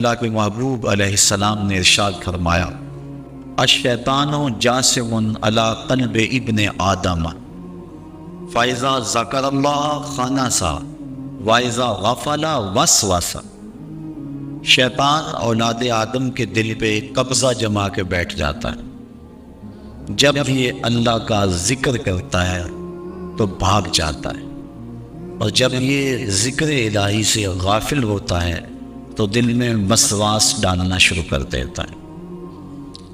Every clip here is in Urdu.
اللہ کے محبوب علیہ السلام نے ارشاد فرمایا، الشیطان جاسم علی قلب ابن آدم فاذا ذکر اللہ خنسا واذا غفل وسوس۔ شیطان اولاد آدم کے دل پہ قبضہ جما کے بیٹھ جاتا ہے، جب یہ اللہ کا ذکر کرتا ہے تو بھاگ جاتا ہے، اور جب یہ ذکر الہی سے غافل ہوتا ہے تو دل میں وسواس ڈالنا شروع کر دیتا ہے۔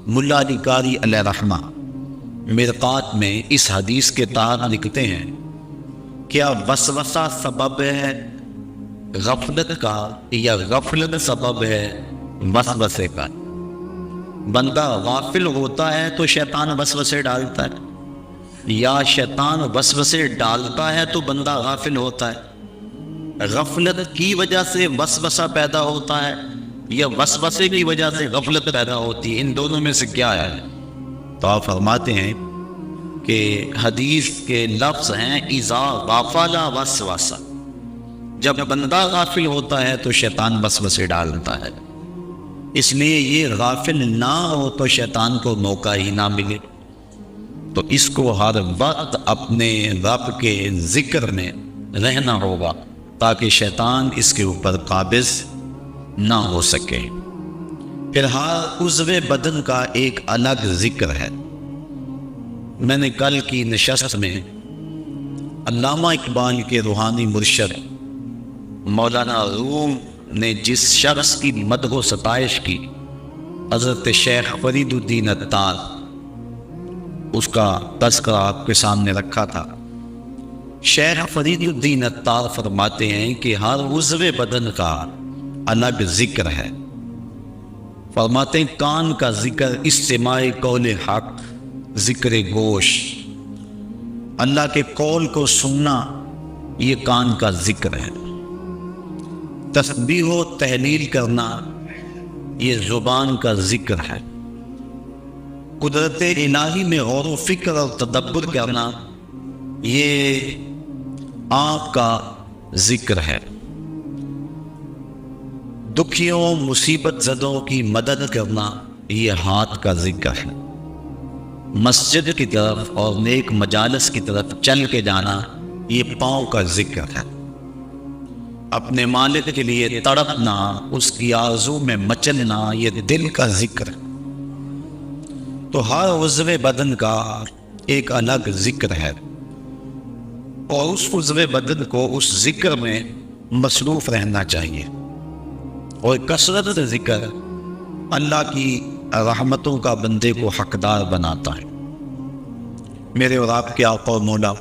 ملا علی قاری علیہ رحمہ مرقات میں اس حدیث کے تحت لکھتے ہیں، کیا وسوسہ سبب ہے غفلت کا یا غفلت سبب ہے وسوسے کا؟ بندہ غافل ہوتا ہے تو شیطان وسوسے ڈالتا ہے، یا شیطان وسوسے ڈالتا ہے تو بندہ غافل ہوتا ہے؟ غفلت کی وجہ سے وسوسہ پیدا ہوتا ہے یا وسوسے کی وجہ سے غفلت پیدا ہوتی ہے؟ ان دونوں میں سے کیا ہے؟ تو آپ فرماتے ہیں کہ حدیث کے لفظ ہیں اذا غفل وسوسہ، جب بندہ غافل ہوتا ہے تو شیطان وسوسے ڈالتا ہے، اس لیے یہ غافل نہ ہو تو شیطان کو موقع ہی نہ ملے۔ تو اس کو ہر وقت اپنے رب کے ذکر میں رہنا ہوگا تاکہ شیطان اس کے اوپر قابض نہ ہو سکے۔ پھر ہر عضو بدن کا ایک الگ ذکر ہے۔ میں نے کل کی نشست میں علامہ اقبال کے روحانی مرشد مولانا روم نے جس شخص کی مدح و ستائش کی، حضرت شیخ فرید الدین عطار، اس کا تذکرہ آپ کے سامنے رکھا تھا۔ شیخ فرید الدین عطار فرماتے ہیں کہ ہر عضو بدن کا الگ ذکر ہے۔ فرماتے ہیں کان کا ذکر استماع قول حق، ذکر گوش، اللہ کے قول کو سننا، یہ کان کا ذکر ہے۔ تسبیح و تحلیل کرنا، یہ زبان کا ذکر ہے۔ قدرت الہی میں غور و فکر اور تدبر کرنا، یہ آنکھ کا ذکر ہے۔ دکھیوں مصیبت زدوں کی مدد کرنا، یہ ہاتھ کا ذکر ہے۔ مسجد کی طرف اور نیک مجالس کی طرف چل کے جانا، یہ پاؤں کا ذکر ہے۔ اپنے مالک کے لیے تڑپنا، اس کی آرزو میں مچلنا، یہ دل کا ذکر ہے۔ تو ہر عضو بدن کا ایک الگ ذکر ہے، اور اس عضو بدن کو اس ذکر میں مصروف رہنا چاہیے۔ اور کثرت ذکر اللہ کی رحمتوں کا بندے کو حقدار بناتا ہے۔ میرے اور آپ کے آقا و مولا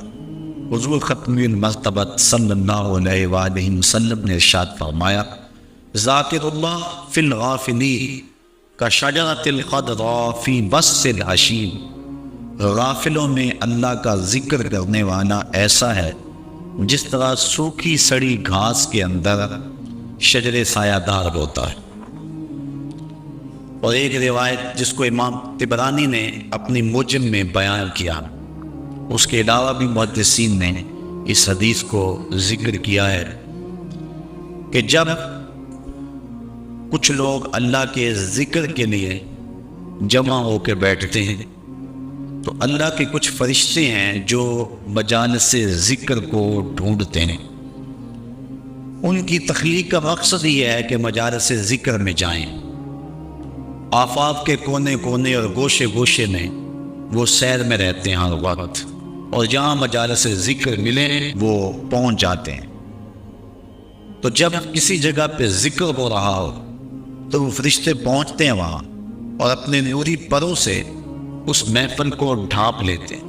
حضور ختم المرتبت صلی اللہ علیہ وآلہ وسلم نے ارشاد فرمایا، ذاکر اللہ فی الغافلین کشجرۃ الخضراء فی بسط الحشیم۔ غافلوں میں اللہ کا ذکر کرنے والا ایسا ہے جس طرح سوکھی سڑی گھاس کے اندر شجر سایہ دار ہوتا ہے۔ اور ایک روایت جس کو امام طبرانی نے اپنی موجم میں بیان کیا، اس کے علاوہ بھی محدثین نے اس حدیث کو ذکر کیا ہے کہ جب کچھ لوگ اللہ کے ذکر کے لیے جمع ہو کے بیٹھتے ہیں تو اللہ کے کچھ فرشتے ہیں جو مجالس ذکر کو ڈھونڈتے ہیں۔ ان کی تخلیق کا مقصد یہ ہے کہ مجالس ذکر میں جائیں، آفاق کے کونے کونے اور گوشے گوشے میں وہ سیر میں رہتے ہیں ہر وقت، اور جہاں مجالس ذکر ملے وہ پہنچ جاتے ہیں۔ تو جب کسی جگہ پہ ذکر ہو رہا ہو تو وہ فرشتے پہنچتے ہیں وہاں، اور اپنے نوری پروں سے اس محفل کو ڈھانپ لیتے ہیں،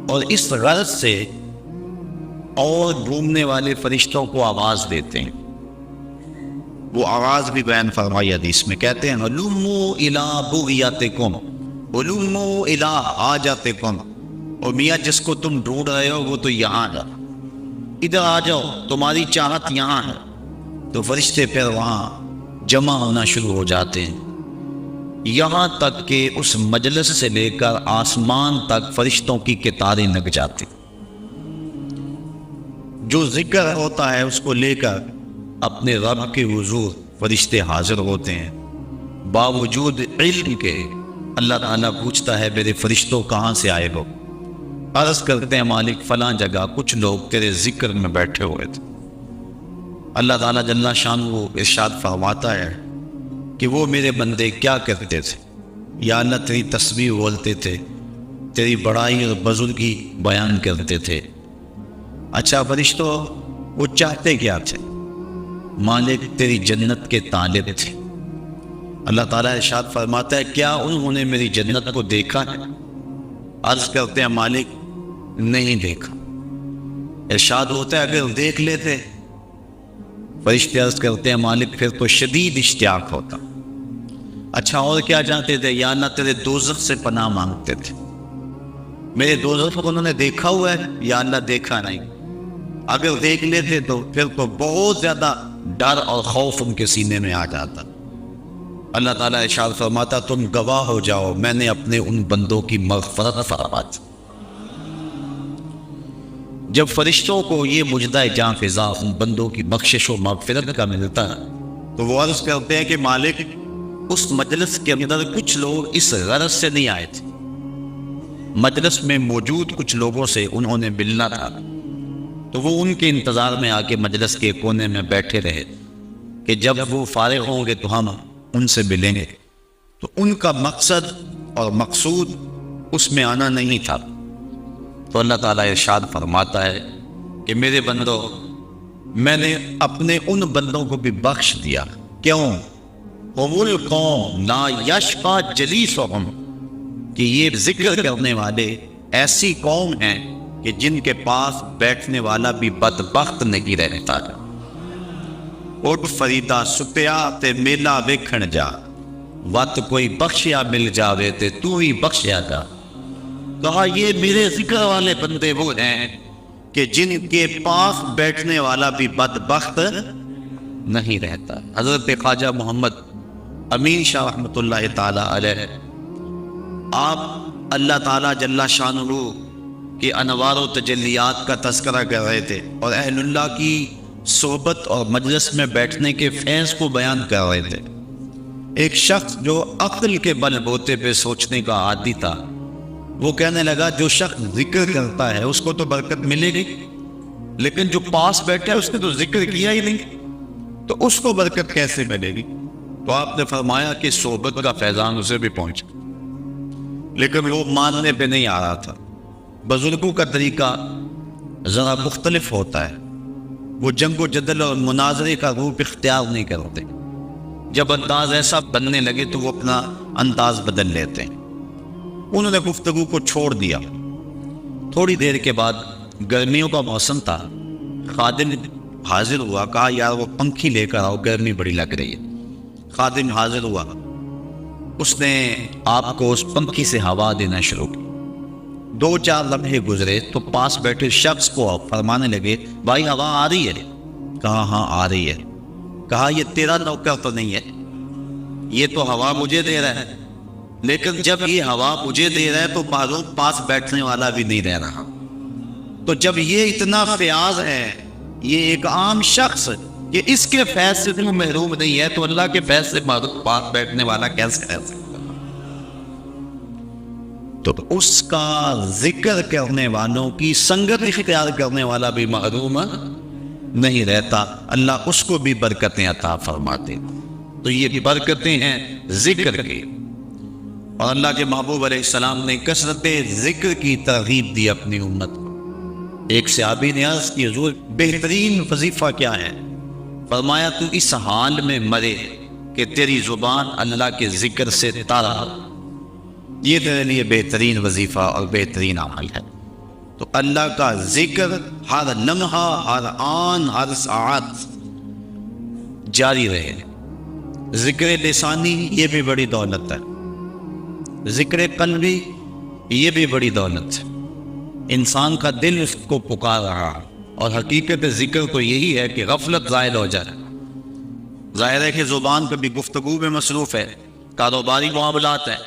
اور اس غرض سے اور گھومنے والے فرشتوں کو آواز دیتے ہیں۔ وہ آواز بھی بیان فرمائی حدیث میں، کہتے ہیں ہلموا الی بغیتکم، ہلموا الی حاجتکم، اور میاں جس کو تم ڈھونڈ رہے ہو وہ تو یہاں ہے، ادھر آ جاؤ، تمہاری چاہت یہاں ہے۔ تو فرشتے پھر وہاں جمع ہونا شروع ہو جاتے ہیں، یہاں تک کہ اس مجلس سے لے کر آسمان تک فرشتوں کی قطاریں لگ جاتی۔ جو ذکر ہوتا ہے اس کو لے کر اپنے رب کے حضور فرشتے حاضر ہوتے ہیں، باوجود علم کے اللہ تعالیٰ پوچھتا ہے میرے فرشتوں کہاں سے آئے ہو؟ عرض کرتے ہیں مالک فلاں جگہ کچھ لوگ تیرے ذکر میں بیٹھے ہوئے تھے۔ اللہ تعالیٰ جل شانہ ارشاد فرماتا ہے کہ وہ میرے بندے کیا کرتے تھے؟ یا اللہ تیری تسبیح بولتے تھے، تیری بڑائی اور بزرگی بیان کرتے تھے۔ اچھا فرشتوں وہ چاہتے کیا تھے؟ مالک تیری جنت کے طالب تھے۔ اللہ تعالیٰ ارشاد فرماتا ہے کیا انہوں نے میری جنت کو دیکھا ہے؟ عرض کرتے ہیں مالک نہیں دیکھا۔ ارشاد ہوتا ہے اگر دیکھ لیتے، فرشتے عرض کرتے ہیں مالک پھر تو شدید اشتیاق ہوتا۔ اچھا اور کیا جانتے تھے؟ یا اللہ تیرے دوزخ سے پناہ مانگتے تھے، میرے دوزخ کو انہوں نے دیکھا ہوا ہے؟ یا اللہ دیکھا نہیں۔ اگر دیکھ لیتے تو پھر تو بہت زیادہ ڈر اور خوف ان کے سینے میں آ جاتا۔ اللہ تعالیٰ ارشاد فرماتا تم گواہ ہو جاؤ میں نے اپنے ان بندوں کی مغفرت فرما دی۔ جب فرشتوں کو یہ مجدہ جاں فضا ان بندوں کی بخشش و مغفرت کا ملتا ہے تو وہ عرض کرتے ہیں کہ مالک اس مجلس کے اندر کچھ لوگ اس غرض سے نہیں آئے تھے، مجلس میں موجود کچھ لوگوں سے انہوں نے ملنا تھا، تو وہ ان کے انتظار میں آ کے مجلس کے کونے میں بیٹھے رہے کہ جب وہ فارغ ہوں گے تو ہم ان سے ملیں گے۔ تو ان کا مقصد اور مقصود اس میں آنا نہیں تھا۔ تو اللہ تعالیٰ ارشاد فرماتا ہے کہ میرے بندوں میں نے اپنے ان بندوں کو بھی بخش دیا۔ کیوں؟ هم القوم لا یشقی جلیسهم، کہ یہ ذکر کرنے والے ایسی قوم ہیں کہ جن کے پاس بیٹھنے والا بھی بدبخت نہیں رہتا۔ اٹھ فریدا ستیا تے میلا ویکھن جا، وت کوئی بخشیا مل جاوے تے تو ہی بخشیا جا۔ کہا یہ میرے ذکر والے بندے وہ ہیں کہ جن کے پاس بیٹھنے والا بھی بدبخت نہیں رہتا۔ حضرت خواجہ محمد امین شاہ رحمۃ اللہ تعالی علیہ آپ اللہ تعالیٰ جل شانہ کے انوار و تجلیات کا تذکرہ کر رہے تھے اور اہل اللہ کی صحبت اور مجلس میں بیٹھنے کے فیض کو بیان کر رہے تھے۔ ایک شخص جو عقل کے بل بوتے پہ سوچنے کا عادی تھا وہ کہنے لگا جو شخص ذکر کرتا ہے اس کو تو برکت ملے گی، لیکن جو پاس بیٹھا ہے اس نے تو ذکر کیا ہی نہیں، تو اس کو برکت کیسے ملے گی؟ تو آپ نے فرمایا کہ صحبت کا فیضان اسے بھی پہنچا، لیکن وہ ماننے پہ نہیں آ رہا تھا۔ بزرگوں کا طریقہ ذرا مختلف ہوتا ہے، وہ جنگ و جدل اور مناظرے کا روپ اختیار نہیں کرتے، جب انداز ایسا بننے لگے تو وہ اپنا انداز بدل لیتے ہیں۔ انہوں نے گفتگو کو چھوڑ دیا۔ تھوڑی دیر کے بعد گرمیوں کا موسم تھا، خادم حاضر ہوا، کہا یار وہ پنکھی لے کر آؤ گرمی بڑی لگ رہی ہے۔ خادم حاضر ہوا، اس نے آپ کو اس پنکھی سے ہوا دینا شروع کی۔ 2-4 لمحے گزرے تو پاس بیٹھے شخص کو فرمانے لگے بھائی ہوا آ رہی ہے؟ کہا ہاں آ رہی ہے۔ کہا یہ تیرا نوکر تو نہیں ہے، یہ تو ہوا مجھے دے رہا ہے، لیکن جب یہ ہوا مجھے دے رہا ہے تو معلوم پاس بیٹھنے والا بھی نہیں رہ رہا۔ تو جب یہ اتنا فیاض ہے، یہ ایک عام شخص کہ اس کے فیض سے تو محروم نہیں ہے، تو اللہ کے فیض سے معلوم پاس بیٹھنے والا کیسے رہ سکتا؟ تو اس کا ذکر کرنے والوں کی سنگت اختیار کرنے والا بھی محروم نہیں رہتا، اللہ اس کو بھی برکتیں عطا فرماتے۔ تو یہ برکتیں ہیں ذکر کی، اور اللہ کے محبوب علیہ السلام نے کثرت ذکر کی ترغیب دی اپنی امت کو۔ ایک صحابی نے عرض کی حضور بہترین وظیفہ کیا ہے؟ فرمایا تو اس حال میں مرے کہ تیری زبان اللہ کے ذکر سے تارا، یہ تیرے لیے بہترین وظیفہ اور بہترین عمل ہے۔ تو اللہ کا ذکر ہر لمحہ، ہر آن، ہر ساعت جاری رہے۔ ذکر لسانی یہ بھی بڑی دولت ہے، ذکر قلبی یہ بھی بڑی دولت ہے۔ انسان کا دل اس کو پکار رہا، اور حقیقت ذکر تو یہی ہے کہ غفلت زائل ہو جائے۔ ظاہر ہے کہ زبان کبھی گفتگو میں مصروف ہے، کاروباری معاملات ہیں،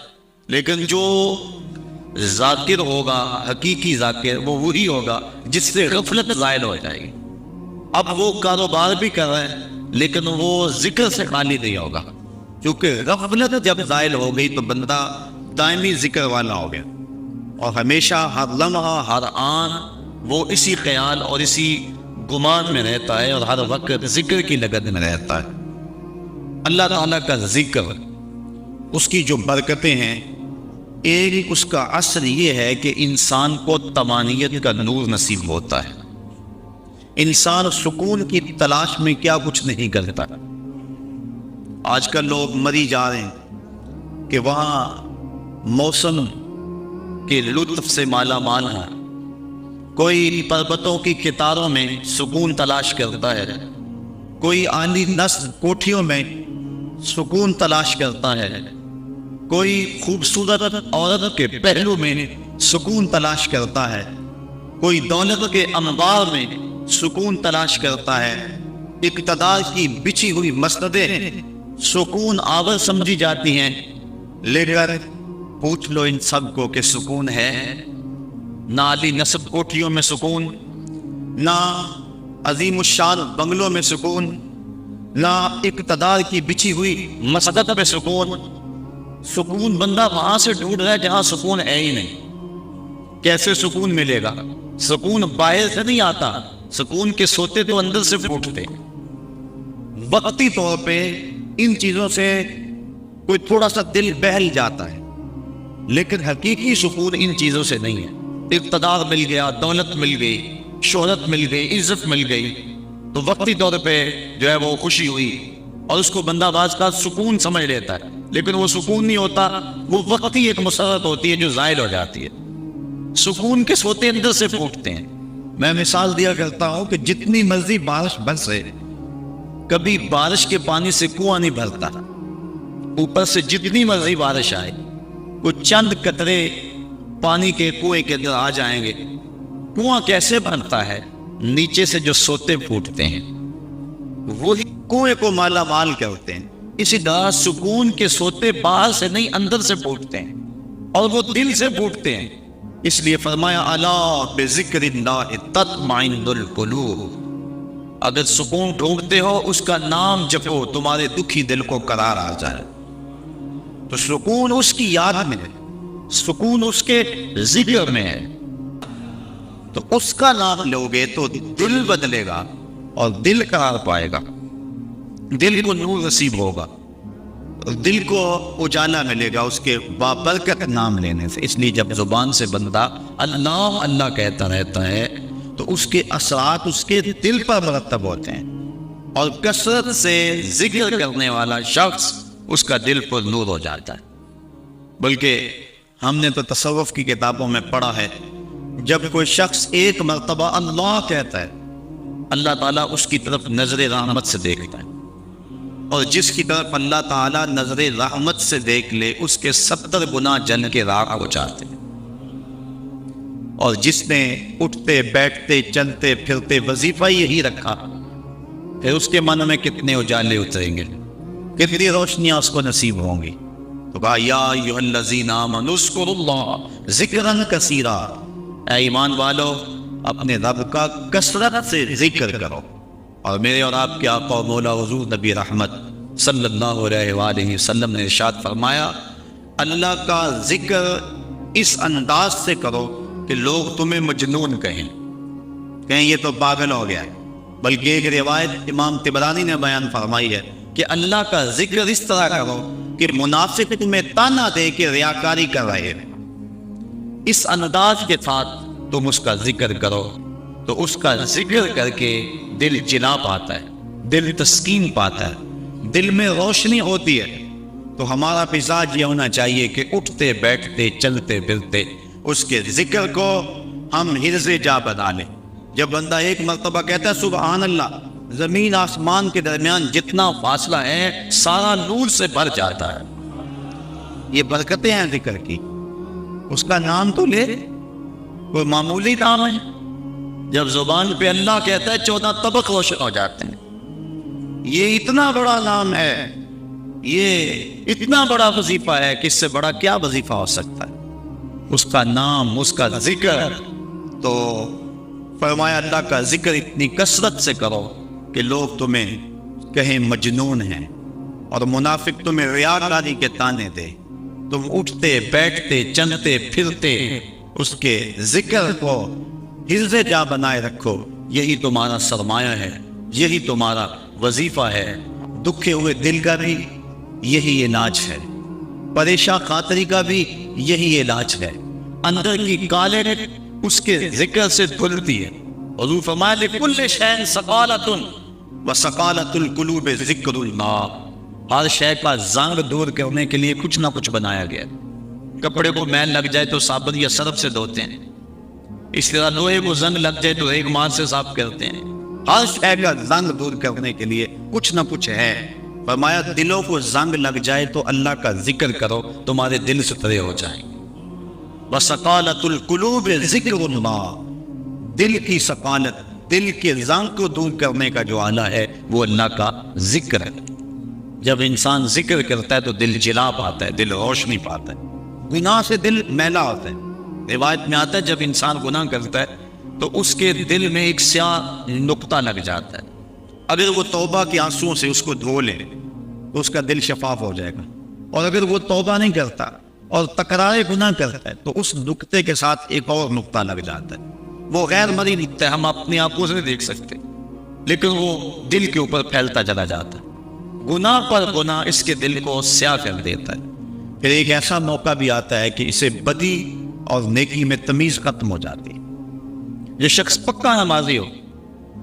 لیکن جو ذاکر ہوگا، حقیقی ذاکر، وہ وہی ہوگا جس سے غفلت زائل ہو جائے گی۔ اب وہ کاروبار بھی کر رہے ہیں، لیکن وہ ذکر سے خالی نہیں ہوگا، کیونکہ غفلت جب زائل ہو گئی تو بندہ دائمی ذکر والا ہو گیا، اور ہمیشہ ہر لمحہ ہر آن وہ اسی خیال اور اسی گمان میں رہتا ہے، اور ہر وقت ذکر کی لگن میں رہتا ہے۔ اللہ تعالیٰ کا ذکر، اس کی جو برکتیں ہیں، ایک اس کا اثر یہ ہے کہ انسان کو طمانینت کا نور نصیب ہوتا ہے۔ انسان سکون کی تلاش میں کیا کچھ نہیں کرتا۔ آج کل لوگ مری جا رہے ہیں کہ وہاں موسم کے لطف سے مالا مال ہے، کوئی پربتوں کی کتاروں میں سکون تلاش کرتا ہے، کوئی عالی نصب کوٹھیوں میں سکون تلاش کرتا ہے، کوئی خوبصورت عورت کے پہلو میں سکون تلاش کرتا ہے، کوئی دولت کے انبار میں سکون تلاش کرتا ہے۔ اقتدار کی بچھی ہوئی مسندیں سکون آور سمجھی جاتی ہیں، لیکن پوچھ لو ان سب کو کہ سکون ہے؟ نہ علی نصب کوٹھیوں میں سکون، نہ عظیم الشان بنگلوں میں سکون، نہ اقتدار کی بچھی ہوئی مسند میں سکون۔ سکون بندہ وہاں سے ڈھونڈ رہا ہے جہاں سکون ہے ہی نہیں۔ کیسے سکون ملے گا؟ سکون باہر سے نہیں آتا، سکون کے سوتے تو اندر سے پھوٹتے۔ وقتی طور پہ ان چیزوں سے کوئی تھوڑا سا دل بہل جاتا ہے، لیکن حقیقی سکون ان چیزوں سے نہیں ہے۔ اقتدار مل گیا، دولت مل گئی، شہرت مل گئی، عزت مل گئی، تو وقتی طور پہ جو ہے وہ خوشی ہوئی، اور اس کو بندہ بعض کا سکون سمجھ لیتا ہے، لیکن وہ سکون نہیں ہوتا، وہ وقتی ایک مسرت ہوتی ہے جو زائل ہو جاتی ہے۔ سکون کے سوتے اندر سے پھوٹتے ہیں۔ میں مثال دیا کرتا ہوں کہ جتنی مرضی بارش برسے، کبھی بارش کے پانی سے کنواں نہیں بھرتا۔ اوپر سے جتنی مرضی بارش آئے، کچھ چند قطرے پانی کے کنویں کے اندر آ جائیں گے۔ کنواں کیسے بنتا ہے؟ نیچے سے جو سوتے پھوٹتے ہیں، وہی کنویں کو مالا مال کرتے ہیں۔ اسی طرح سکون کے سوتے باہر سے نہیں اندر سے پھوٹتے ہیں، اور وہ دل سے پھوٹتے ہیں۔ اس لیے فرمایا الا بذکر اللہ تطمئن القلوب، اگر سکون ڈھونڈتے ہو اس کا نام جپو، تمہارے دکھی دل کو قرار آ جائے۔ تو سکون اس کی یاد میں ہے، سکون اس کے ذکر میں ہے، تو اس کا نام لوگے تو دل بدلے گا، اور دل قرار پائے گا، دل کو نور نصیب ہوگا، دل کو اجالا ملے گا اس کے بابرکت نام لینے سے۔ اس لیے جب زبان سے بندہ اللہ اللہ کہتا رہتا ہے تو اس کے اثرات اس کے دل پر مرتب ہوتے ہیں، اور کثرت سے ذکر کرنے والا شخص اس کا دل پر نور ہو جاتا ہے۔ بلکہ ہم نے تو تصوف کی کتابوں میں پڑھا ہے، جب کوئی شخص ایک مرتبہ اللہ کہتا ہے، اللہ تعالیٰ اس کی طرف نظر رحمت سے دیکھتا ہے، اور جس کی طرف اللہ تعالیٰ نظر رحمت سے دیکھ لے اس کے 70 گنا جن کے راہ ہو جاتے ہیں۔ اور جس نے اٹھتے بیٹھتے چلتے پھرتے وظیفہ یہی رکھا، پھر اس کے من میں کتنے اجالے اتریں گے، کتنی روشنیاں اس کو نصیب ہوں گی۔ تو کہا یا ایھا الذین آمنوا اذکروا اللہ ذکرا کثیرا، اے ایمان والو اپنے رب کا کثرت سے ذکر کرو۔ اور میرے اور آپ کے آقا و مولا حضور نبی رحمت صلی اللہ علیہ وآلہ وسلم نے ارشاد فرمایا، اللہ کا ذکر اس انداز سے کرو کہ لوگ تمہیں مجنون کہیں یہ تو پاگل ہو گیا ہے۔ بلکہ ایک روایت امام طبرانی نے بیان فرمائی ہے کہ اللہ کا ذکر اس طرح کرو کہ منافق تمہیں تانا دے کہ ریاکاری کر رہے ہیں۔ اس انداز کے ساتھ تم اس کا ذکر کرو تو اس کا ذکر کر کے دل جلا پاتا ہے، دل تسکین پاتا ہے، دل میں روشنی ہوتی ہے۔ تو ہمارا مزاج یہ ہونا چاہیے کہ اٹھتے بیٹھتے چلتے پھرتے اس کے ذکر کو ہم حرز جا بنا لیں۔ جب بندہ ایک مرتبہ کہتا ہے سبحان اللہ، زمین آسمان کے درمیان جتنا فاصلہ ہے سارا نور سے بھر جاتا ہے۔ یہ برکتیں ہیں ذکر کی۔ اس کا نام تو لے، کوئی معمولی نام ہے؟ جب زبان پہ اللہ کہتا ہے 14 طبق روشن ہو جاتے ہیں۔ یہ اتنا بڑا نام ہے، یہ اتنا بڑا وظیفہ ہے کہ اس سے بڑا کیا وظیفہ ہو سکتا ہے؟ اس کا نام، اس کا ذکر۔ تو فرمایا اللہ کا ذکر اتنی کثرت سے کرو کہ لوگ تمہیں کہیں مجنون ہیں، اور منافق تمہیں ریاکاری کے تانے دے، تم اٹھتے بیٹھتے چلتے پھرتے اس کے ذکر کو حرز جا بنائے رکھو، یہی تمہارا سرمایہ ہے، یہی تمہارا وظیفہ ہے۔ دکھے ہوئے دل کا بھی یہی علاج ہے، پریشان خاطری کا بھی یہی علاج ہے۔ اندر کی کالے اس کے ذکر سے دھلتی ہے۔ حضور فرمایا لِكُلِّ شَيْءٍ ثَقَالَةٌ وَثَقَالَةُ الْقُلُوبِ ذِكْرُ اللَّهِ۔ ہر شے کا زنگ دور کرنے کے لیے کچھ نہ کچھ بنایا گیا۔ کپڑے کو میل لگ جائے تو صابن یا سرف سے دھوتے ہیں، اس طرح لوہے کو زنگ لگ جائے تو ایک مار سے صاف کرتے ہیں۔ ہر شے کا زنگ دور کرنے کے لیے کچھ نہ کچھ ہے۔ فرمایا دلوں کو زنگ لگ جائے تو اللہ کا ذکر کرو، تمہارے دل ستھرے ہو جائیں۔ وَثَقَالَةُ الْقُلُوبِ ذِكْرُ اللَّهِ، دل کی ثقالت، دل کے زنگ کو دور کرنے کا جو آلہ ہے وہ اللہ کا ذکر ہے۔ جب انسان ذکر کرتا ہے تو دل جلا پاتا ہے، دل روشنی پاتا ہے، گناہ سے دل میلا ہوتا ہے۔ روایت میں آتا ہے جب انسان گناہ کرتا ہے تو اس کے دل میں ایک سیاہ نقطہ لگ جاتا ہے، اگر وہ توبہ کے آنسوؤں سے اس کو دھو لے تو اس کا دل شفاف ہو جائے گا، اور اگر وہ توبہ نہیں کرتا اور تکرار گناہ کرتا ہے تو اس نقطے کے ساتھ ایک اور نقطہ لگ جاتا ہے، وہ غیر مرئی دکھتا ہے، ہم اپنی آنکھوں سے نہیں دیکھ سکتے، لیکن وہ دل کے اوپر پھیلتا چلا جاتا ہے۔ گناہ پر گناہ اس کے دل کو سیاہ کر دیتا ہے۔ پھر ایک ایسا موقع بھی آتا ہے کہ اسے بدی اور نیکی میں تمیز ختم ہو جاتی ہے۔ یہ شخص پکا نمازی ہو،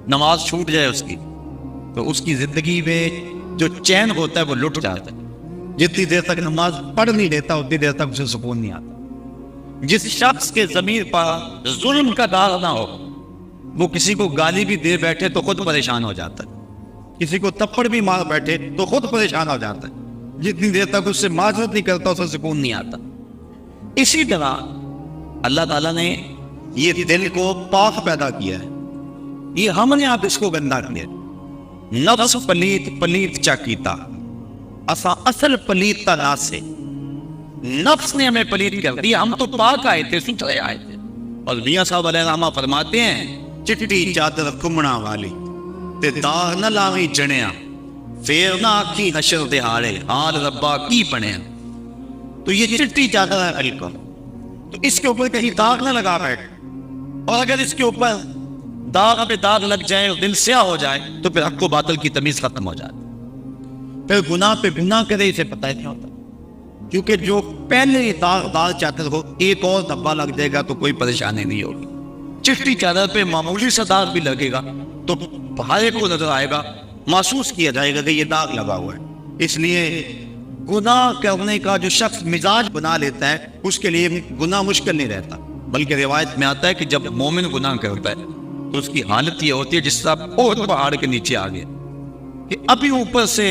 نماز چھوٹ جائے اس کی تو اس کی زندگی میں جو چین ہوتا ہے وہ لٹ جاتا ہے۔ جتنی دیر تک نماز پڑھ نہیں لیتا اتنی دیر تک اسے سکون نہیں آتا۔ جس شخص کے ضمیر پر ظلم کا داغ نہ ہو، وہ کسی کو گالی بھی دے بیٹھے تو خود پریشان ہو جاتا ہے، کسی کو تپڑ بھی مار بیٹھے تو خود پریشان ہو جاتا ہے۔ جتنی دیر تک اس سے معذرت نہیں کرتا اسے سکون نہیں آتا۔ اسی طرح اللہ تعالیٰ نے یہ دل کو پاک پیدا کیا ہے، یہ ہم نے آپ اس کو گندا کیا۔ نفس پلیت پلیت چاکیتا اسا اصل پلیت تا سے، نفس نے ہمیں پلیت کر دیا، ہم تو پاک آئے تھے، ستھرے آئے تھے۔ اور میاں صاحب علیہ الرحمہ فرماتے ہیں چٹی چادر کمڑا والی تے داغ نہ لاوی جنیا، فیر نہ آکھی حشر دہاڑے، حال ربا کی بنیا۔ تو یہ چٹی چادر ہے بالکل، تو اس کے اوپر کہیں داغ نہ لگا بیٹھ، اور اگر اس کے اوپر داغ پہ داغ لگ جائے اور دل سیاہ ہو جائے تو پھر حق و باطل کی تمیز ختم ہو جاتی، پھر گناہ پہ گناہ کرے اسے پتہ ہی نہیں ہوتا، کیونکہ جو پہلے داغ چادر ہو ایک اور دھبا لگ جائے گا تو کوئی پریشانی نہیں ہوگی۔ چٹی چادر پہ معمولی سا داغ بھی لگے گا تو بھارے کو نظر آئے گا، محسوس کیا جائے گا کہ یہ داغ لگا ہوا ہے۔ اس لیے گناہ کرنے کا جو شخص مزاج بنا لیتا ہے اس کے لیے گناہ مشکل نہیں رہتا، بلکہ روایت میں آتا ہے کہ جب مومن گناہ کرتا ہے تو اس کی حالت یہ ہوتی ہے جس طرح بہت پہاڑ کے نیچے آ گیا کہ ابھی اوپر سے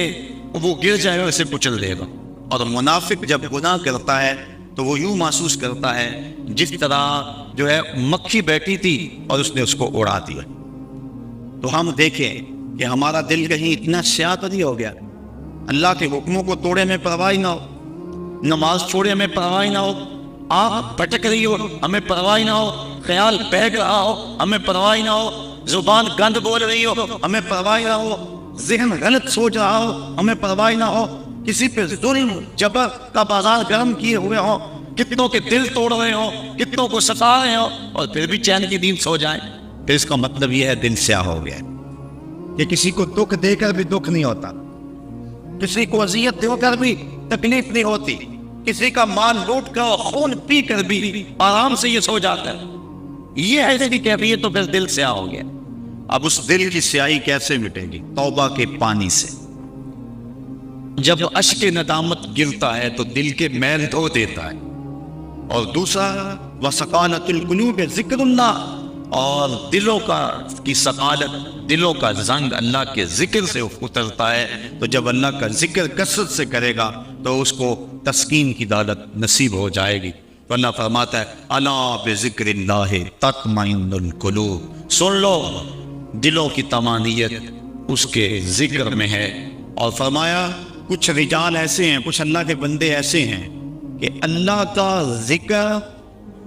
وہ گر جائے گا، اسے کچل دے گا۔ اور منافق جب گناہ کرتا ہے تو وہ یوں محسوس کرتا ہے جس طرح جو ہے مکھی بیٹھی تھی اور اس نے اس کو اڑا دیا۔ تو ہم دیکھیں کہ ہمارا دل کہیں اتنا سیاہ تو نہیں ہو گیا، اللہ کے حکموں کو توڑے میں پرواہ نہ ہو، نماز چھوڑے ہمیں پرواہ نہ ہو، آنکھ بھٹک رہی ہو ہمیں پرواہ نہ ہو، خیال بہک رہا ہو ہمیں پرواہ نہ ہو، زبان گند بول رہی ہو ہمیں پرواہ نہ ہو، ذہن غلط سوچ رہا ہو ہمیں پرواہ نہ ہو، کسی پہ ظلم جبر کا بازار گرم کیے ہوئے ہو، کتنوں کے دل توڑ رہے ہو، کتنوں کو ستا رہے ہو، اور پھر بھی چین کی نیند سو جائیں، پھر اس کا مطلب یہ ہے دل سیاہ ہو گیا ہے۔ کہ کسی کو دکھ دے کر بھی دکھ نہیں ہوتا، کسی کو اذیت دے کر بھی تکلیف نہیں ہوتی، کسی کا مال لوٹ کر خون پی کر بھی آرام سے یہ سو جاتا ہے، یہ ایسی کیفیت تو پھر دل سیاہ ہو گیا۔ اب اس دل کی سیاہی کیسے مٹے گی؟ توبہ کے پانی سے۔ جب اشک ندامت گرتا ہے تو دل کے میل دھو دیتا ہے، اور دوسرا وَسَقَالَةُ الْقُلُوبِ ذِكْرُ اللَّهِ، اور دلوں کی ثقالت، دلوں کا زنگ اللہ کے ذکر سے اترتا ہے، تو جب اللہ کا ذکر کثرت سے کرے گا تو اس کو تسکین کی دولت نصیب ہو جائے گی۔ تو اللہ فرماتا ہے الا بذکر اللہ تطمئن القلوب، سن لو دلوں کی طمانینت اس کے ذکر میں ہے۔ اور فرمایا کچھ رجال ایسے ہیں، کچھ اللہ کے بندے ایسے ہیں کہ اللہ کا ذکر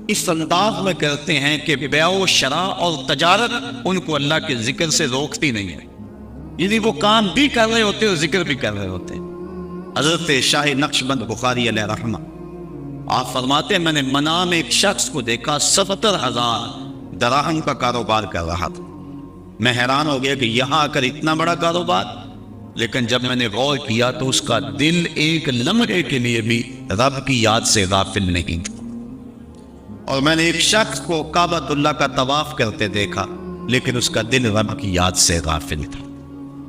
اس انداز میں کرتے ہیں کہ بیع و شراء اور تجارت ان کو اللہ کے ذکر سے روکتی نہیں ہے۔ یعنی وہ کام بھی کر رہے ہوتے اور ذکر بھی کر رہے ہوتے. حضرت شاہ نقشبند بخاری علیہ رحمہ آپ فرماتے ہیں میں نے منام ایک شخص کو دیکھا 70,000 دراہم کا کاروبار کر رہا تھا. میں حیران ہو گیا کہ یہاں آ کر اتنا بڑا کاروبار. لیکن جب میں نے غور کیا تو اس کا دل ایک لمحے کے لیے بھی رب کی یاد سے غافل نہیں تھا. اور میں نے ایک شخص کو کعبۃ اللہ کا طواف کرتے دیکھا لیکن اس کا دل رب کی یاد سے غافل تھا.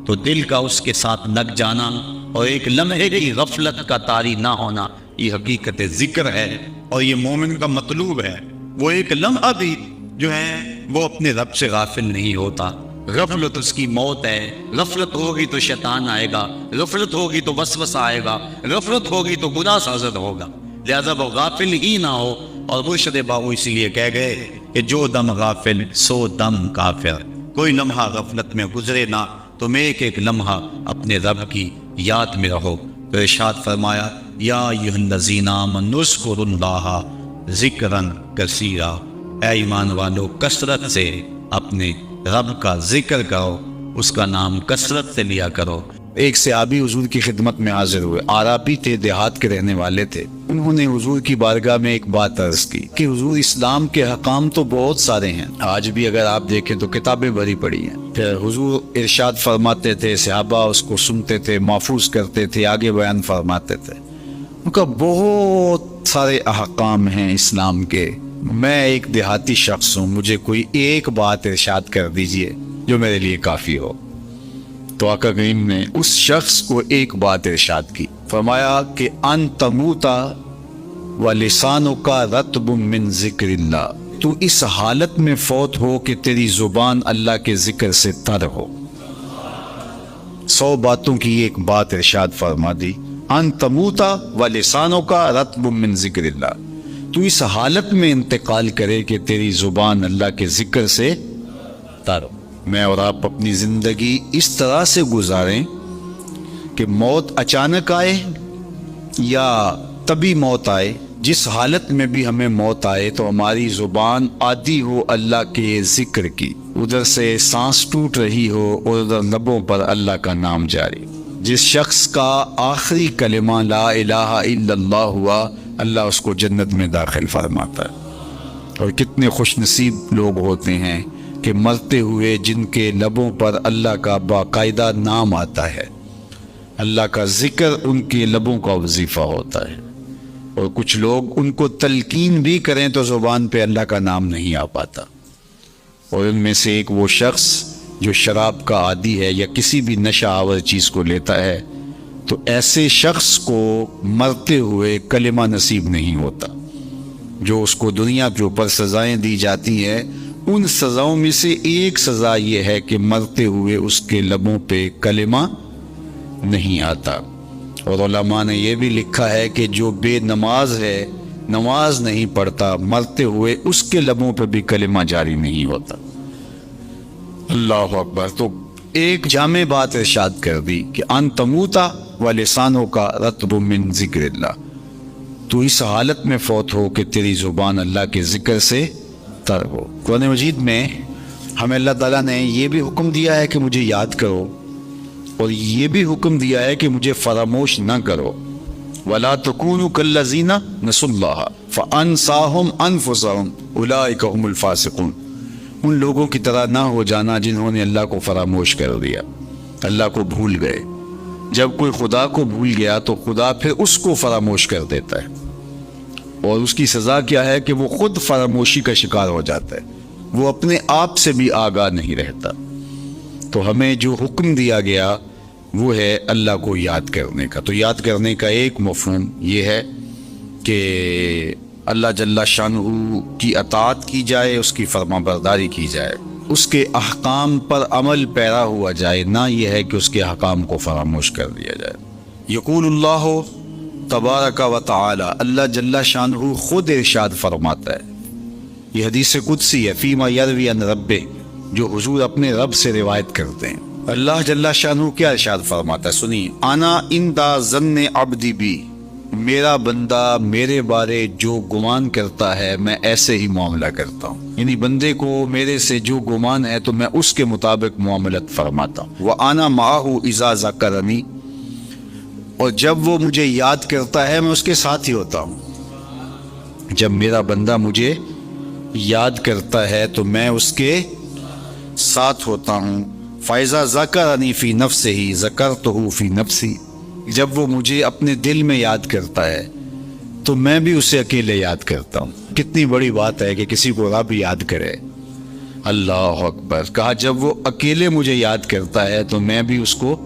تو دل کا اس کے ساتھ لگ جانا اور ایک لمحے کی غفلت کا طاری نہ ہونا یہ حقیقت ذکر ہے اور یہ مومن کا مطلوب ہے. وہ ایک لمحہ بھی جو ہے وہ اپنے رب سے غافل نہیں ہوتا. غفلت اس کی موت ہے. غفلت ہوگی تو شیطان آئے گا, غفلت ہوگی تو وسوسہ آئے گا, غفلت ہوگی تو گناہ سازد ہوگا. لہذا وہ غافل ہی نہ ہو. اور مرشد باہو اسی لیے کہہ گئے کہ جو دم غافل سو دم کافر. کوئی لمحہ غفلت میں گزرے نہ, تم ایک ایک لمحہ اپنے رب کی یاد میں رہو. تو ارشاد فرمایا یا ایھا الذین آمنوا اذکروا اللہ ذکرا کثیرا. اے ایمان والو کثرت سے اپنے رب کا ذکر کرو, اس کا نام کثرت سے لیا کرو. ایک صحابی حضور کی خدمت میں حاضر ہوئے. عربی تھے, دیہات کے رہنے والے تھے. انہوں نے حضور کی بارگاہ میں ایک بات عرض کی کہ حضور اسلام کے حکام تو بہت سارے ہیں, آج بھی اگر آپ دیکھیں تو کتابیں بھری پڑی ہیں. پھر حضور ارشاد فرماتے تھے, صحابہ اس کو سنتے تھے, محفوظ کرتے تھے, آگے بیان فرماتے تھے. ان کا بہت سارے احکام ہیں اسلام کے. میں ایک دیہاتی شخص ہوں, مجھے کوئی ایک بات ارشاد کر دیجئے جو میرے لیے کافی ہو. تو آقا کریم نے اس شخص کو ایک بات ارشاد کی. فرمایا کہ ان تموتا ولسانک رطب من ذکر اللہ. تو اس حالت میں فوت ہو کہ تیری زبان اللہ کے ذکر سے تر ہو. 100 باتوں کی ایک بات ارشاد فرما دی. ان تموتا ولسانک رطب من ذکر اللہ. تو اس حالت میں انتقال کرے کہ تیری زبان اللہ کے ذکر سے تر ہو. میں اور آپ اپنی زندگی اس طرح سے گزاریں کہ موت اچانک آئے یا تبھی موت آئے. جس حالت میں بھی ہمیں موت آئے تو ہماری زبان عادی ہو اللہ کے ذکر کی. ادھر سے سانس ٹوٹ رہی ہو اور ادھر لبوں پر اللہ کا نام جاری. جس شخص کا آخری کلمہ لا الہ الا اللہ ہوا, اللہ اس کو جنت میں داخل فرماتا ہے. اور کتنے خوش نصیب لوگ ہوتے ہیں کہ مرتے ہوئے جن کے لبوں پر اللہ کا باقاعدہ نام آتا ہے, اللہ کا ذکر ان کے لبوں کا وظیفہ ہوتا ہے. اور کچھ لوگ ان کو تلقین بھی کریں تو زبان پہ اللہ کا نام نہیں آ پاتا. اور ان میں سے ایک وہ شخص جو شراب کا عادی ہے یا کسی بھی نشہ آور چیز کو لیتا ہے, تو ایسے شخص کو مرتے ہوئے کلمہ نصیب نہیں ہوتا. جو اس کو دنیا کے اوپر سزائیں دی جاتی ہیں, ان سزاؤں میں سے ایک سزا یہ ہے کہ مرتے ہوئے اس کے لبوں پہ کلمہ نہیں آتا. اور علماء نے یہ بھی لکھا ہے کہ جو بے نماز ہے, نماز نہیں پڑھتا, مرتے ہوئے اس کے لبوں پہ بھی کلمہ جاری نہیں ہوتا. اللہ اکبر. تو ایک جامع بات ارشاد کر دی کہ ان تموتا ولسانک رطب من ذکر اللہ. تو اس حالت میں فوت ہو کہ تیری زبان اللہ کے ذکر سے تر ہو. قرآن مجید میں ہمیں اللہ تعالیٰ نے یہ بھی حکم دیا ہے کہ مجھے یاد کرو, اور یہ بھی حکم دیا ہے کہ مجھے فراموش نہ کرو. وَلَا تَكُونُوا كَالَّذِينَ نَسُوا اللَّهَ فَأَنسَاهُمْ أَنفُسَهُمْ أُولَٰئِكَ هُمُ الْفَاسِقُونَ. ان لوگوں کی طرح نہ ہو جانا جنہوں نے اللہ کو فراموش کر دیا, اللہ کو بھول گئے. جب کوئی خدا کو بھول گیا تو خدا پھر اس کو فراموش کر دیتا ہے, اور اس کی سزا کیا ہے کہ وہ خود فراموشی کا شکار ہو جاتا ہے, وہ اپنے آپ سے بھی آگاہ نہیں رہتا. تو ہمیں جو حکم دیا گیا وہ ہے اللہ کو یاد کرنے کا. تو یاد کرنے کا ایک مفہوم یہ ہے کہ اللہ جل شانہ کی اطاعت کی جائے, اس کی فرما برداری کی جائے, اس کے احکام پر عمل پیرا ہوا جائے, نہ یہ ہے کہ اس کے احکام کو فراموش کر دیا جائے. یقول اللہ تبارک و تعالی, اللہ جل شانہ خود ارشاد فرماتا ہے, یہ حدیث قدسی ہے, فیما یروی عن ربہ, جو حضور اپنے رب سے روایت کرتے ہیں. اللہ جل شانہ کیا ارشاد فرماتا ہے, سنیے. انا عند ظن عبدی بی, میرا بندہ میرے بارے جو گمان کرتا ہے میں ایسے ہی معاملہ کرتا ہوں، یعنی بندے کو میرے سے جو گمان ہے تو میں اس کے مطابق معاملت فرماتا ہوں۔ وَأَنَا مَعَهُ إِذَا ذَكَرَنِي، اور جب وہ مجھے یاد کرتا ہے میں اس کے ساتھ ہی ہوتا ہوں۔ جب میرا بندہ مجھے یاد کرتا ہے تو میں اس کے ساتھ ہوتا ہوں۔ فَإِذَا ذَكَرَنِي فِي نَفْسِهِ ذَكَرْتُهُ فِي نَفْسِي، جب وہ مجھے اپنے دل میں یاد کرتا ہے تو میں بھی اسے اکیلے یاد کرتا ہوں۔ کتنی بڑی بات ہے کہ کسی کو رب یاد کرے، اللہ اکبر۔ کہا جب وہ اکیلے مجھے یاد کرتا ہے تو میں بھی اس کو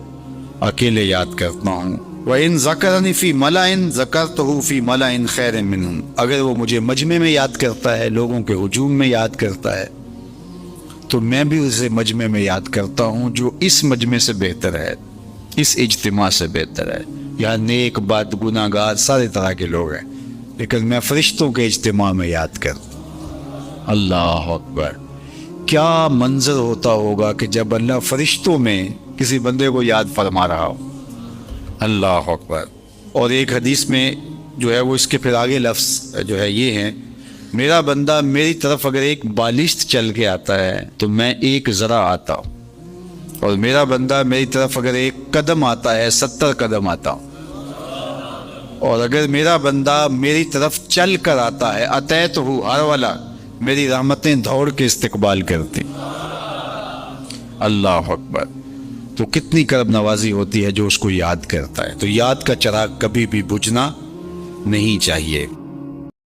اکیلے یاد کرتا ہوں۔ وَإِن ذَكَرَنِي فِي مَلَئٍ ذَكَرْتُهُ فِي مَلَئٍ خَيْرٍ مِّنْهُمْ، اگر وہ مجھے مجمع میں یاد کرتا ہے، لوگوں کے ہجوم میں یاد کرتا ہے، تو میں بھی اسے مجمع میں یاد کرتا ہوں جو اس مجمع سے بہتر ہے، اس اجتماع سے بہتر ہے۔ یہاں نیک بد گناہ گار سارے طرح کے لوگ ہیں، لیکن میں فرشتوں کے اجتماع میں یاد کرتا ہوں۔ اللہ اکبر۔ کیا منظر ہوتا ہوگا کہ جب اللہ فرشتوں میں کسی بندے کو یاد فرما رہا ہو، اللہ اکبر۔ اور ایک حدیث میں جو ہے وہ اس کے پھر آگے لفظ جو ہے یہ ہیں، میرا بندہ میری طرف اگر ایک بالشت چل کے آتا ہے تو میں ایک ذرا آتا ہوں، اور میرا بندہ میری طرف اگر ایک قدم آتا ہے 70 قدم آتا ہوں، اور اگر میرا بندہ میری طرف چل کر آتا ہے اتیت ہو ہر والا، میری رحمتیں دوڑ کے استقبال کرتی۔ اللہ اکبر۔ تو کتنی کرب نوازی ہوتی ہے جو اس کو یاد کرتا ہے۔ تو یاد کا چراغ کبھی بھی بجھنا نہیں چاہیے۔